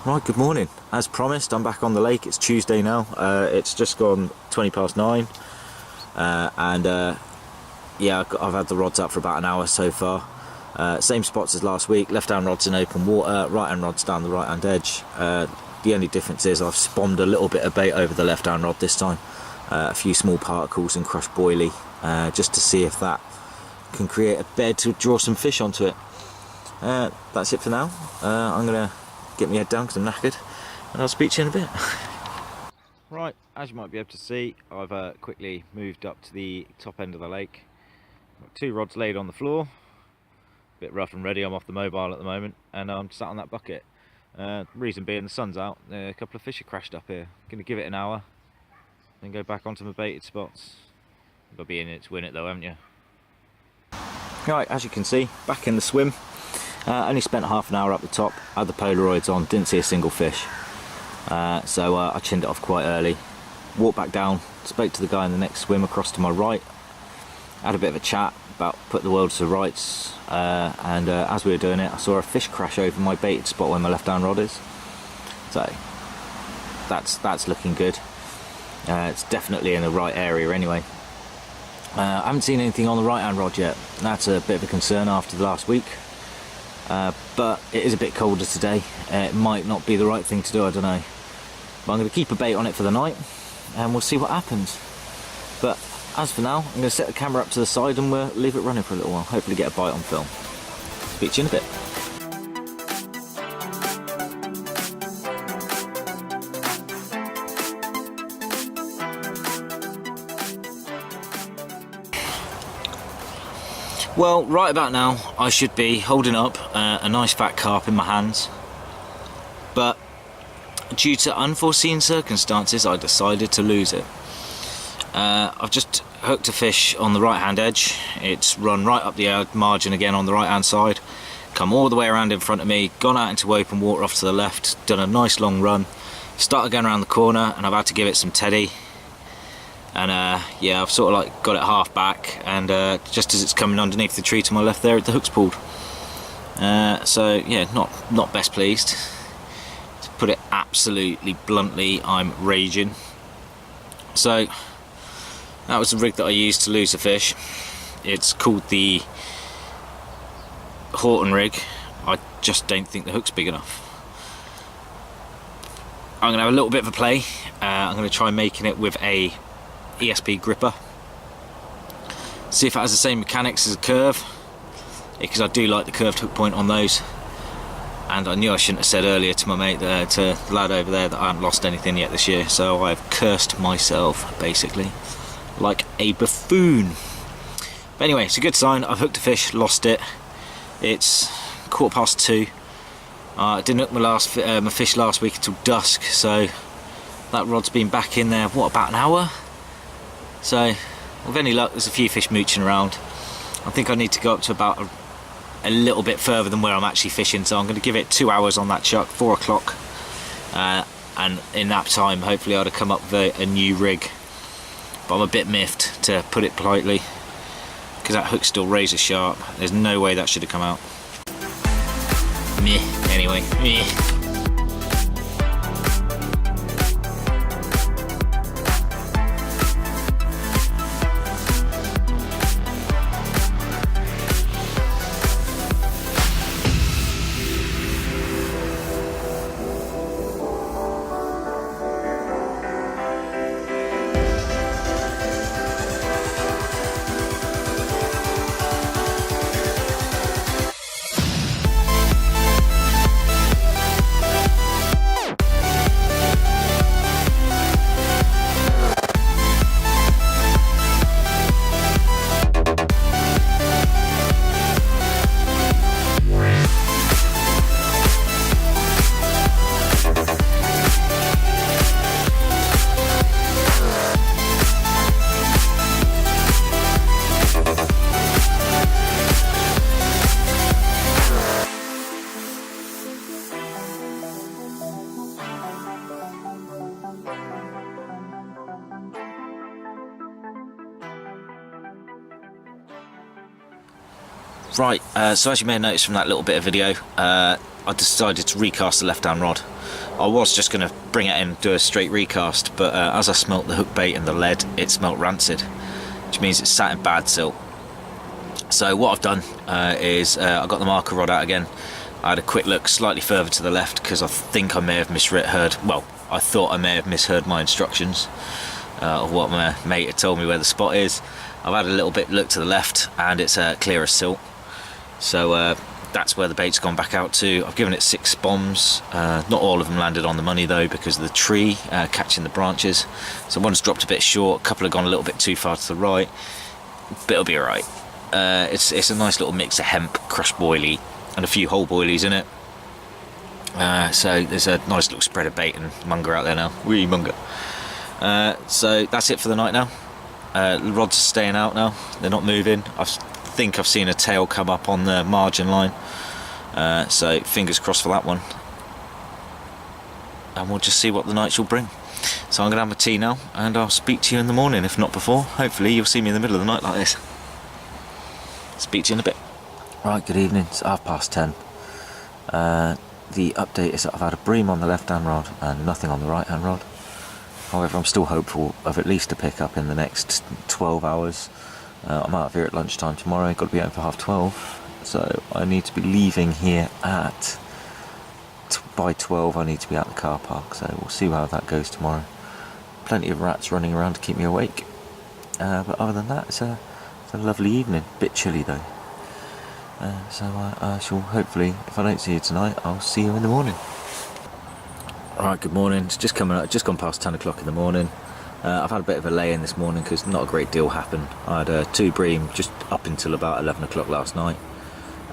Right, good morning. As promised, I'm back on the lake. It's Tuesday now. It's just gone 20 past 9. Yeah, I've had the rods up for about an hour so far. Same spots as last week. Left-hand rod's in open water, right-hand rod's down the right-hand edge. The only difference is I've spawned a little bit of bait over the left-hand rod this time. A few small particles and crushed boilie, just to see if that can create a bed to draw some fish onto it. That's it for now. I'm going to get my head down because I'm knackered, and I'll speak to you in a bit. Right, as you might be able to see, I've quickly moved up to the top end of the lake. Got 2 rods laid on the floor. A bit rough and ready, I'm off the mobile at the moment, and I'm sat on that bucket. Reason being, the sun's out, a couple of fish have crashed up here. Going to give it an hour, then go back onto my baited spots. You've got to be in it to win it though, haven't you? Right, as you can see, back in the swim. Only spent half an hour up the top, had the Polaroids on, didn't see a single fish. So I chinned it off quite early. Walked back down, spoke to the guy in the next swim across to my right. Had a bit of a chat about putting the world to rights. As we were doing it, I saw a fish crash over my baited spot where my left-hand rod is. So that's looking good. It's definitely in the right area anyway. I haven't seen anything on the right-hand rod yet. That's a bit of a concern after the last week. But it is a bit colder today. It might not be the right thing to do, I don't know. But I'm going to keep a bait on it for the night, and we'll see what happens. But as for now, I'm going to set the camera up to the side and we'll leave it running for a little while. Hopefully get a bite on film. Speak to you in a bit. Well, right about now, I should be holding up a nice fat carp in my hands, but due to unforeseen circumstances, I decided to lose it. I've just hooked a fish on the right hand edge. It's run right up the margin again on the right hand side, come all the way around in front of me, gone out into open water off to the left, done a nice long run, started going around the corner, and I've had to give it some teddy. And yeah, I've sort of like got it half back, and just as it's coming underneath the tree to my left there, the hook's pulled. So yeah, not best pleased. To put it absolutely bluntly, I'm raging. So that was the rig that I used to lose the fish. It's called the Horton rig. I just don't think the hook's big enough. I'm going to have a little bit of a play. I'm going to try making it with a ESP gripper, see if it has the same mechanics as a curve, because I do like the curved hook point on those. And I knew I shouldn't have said earlier to my mate, to the lad over there, that I haven't lost anything yet this year, so I've cursed myself basically like a buffoon. But anyway, it's a good sign. I've hooked a fish, lost it. It's 2:15. I didn't hook my fish last week until dusk, so that rod's been back in there, what, about an hour? So, with any luck, there's a few fish mooching around. I think I need to go up to about a little bit further than where I'm actually fishing, so I'm going to give it 2 hours on that chuck, 4 o'clock. And in that time, hopefully I'd have come up with a new rig. But I'm a bit miffed, to put it politely, because that hook's still razor sharp. There's no way that should have come out. Meh, anyway, meh. Right, so as you may have noticed from that little bit of video, I decided to recast the left-hand rod. I was just going to bring it in and do a straight recast, but as I smelt the hook bait and the lead, it smelt rancid, which means it's sat in bad silt. So what I've done is I got the marker rod out again. I had a quick look slightly further to the left because I think I may have misheard, well, I thought I may have misheard my instructions of what my mate had told me where the spot is. I've had a little bit look to the left and it's clear as silt. So that's where the bait's gone back out to. I've given it 6 bombs. Not all of them landed on the money though because of the tree catching the branches. So one's dropped a bit short, a couple have gone a little bit too far to the right, but it'll be alright. It's a nice little mix of hemp, crushed boilie and a few whole boilies in it. So there's a nice little spread of bait and munger out there now. Wee munger. So that's it for the night now. The rods are staying out now, they're not moving. I think I've seen a tail come up on the margin line, so fingers crossed for that one, and we'll just see what the night shall bring. So I'm going to have my tea now and I'll speak to you in the morning, if not before. Hopefully you'll see me in the middle of the night like this. Speak to you in a bit. Right, good evening, it's 10:30. The update is that I've had a bream on the left hand rod and nothing on the right hand rod. However, I'm still hopeful of at least a pickup in the next 12 hours. I'm out of here at lunchtime tomorrow, I've got to be home for 12:30, so I need to be leaving here at, by 12 I need to be at the car park, so we'll see how that goes tomorrow. Plenty of rats running around to keep me awake, but other than that it's a lovely evening, bit chilly though. So I shall hopefully, if I don't see you tonight, I'll see you in the morning. Right, good morning, it's just gone past 10 o'clock in the morning. I've had a bit of a lay-in this morning because not a great deal happened. I had 2 bream just up until about 11 o'clock last night,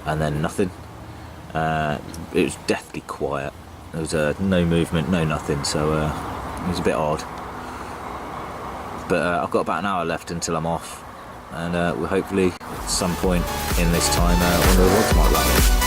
and then nothing. It was deathly quiet. There was no movement, no nothing, so it was a bit odd. But I've got about an hour left until I'm off, and we'll hopefully at some point in this time one of the rods might land.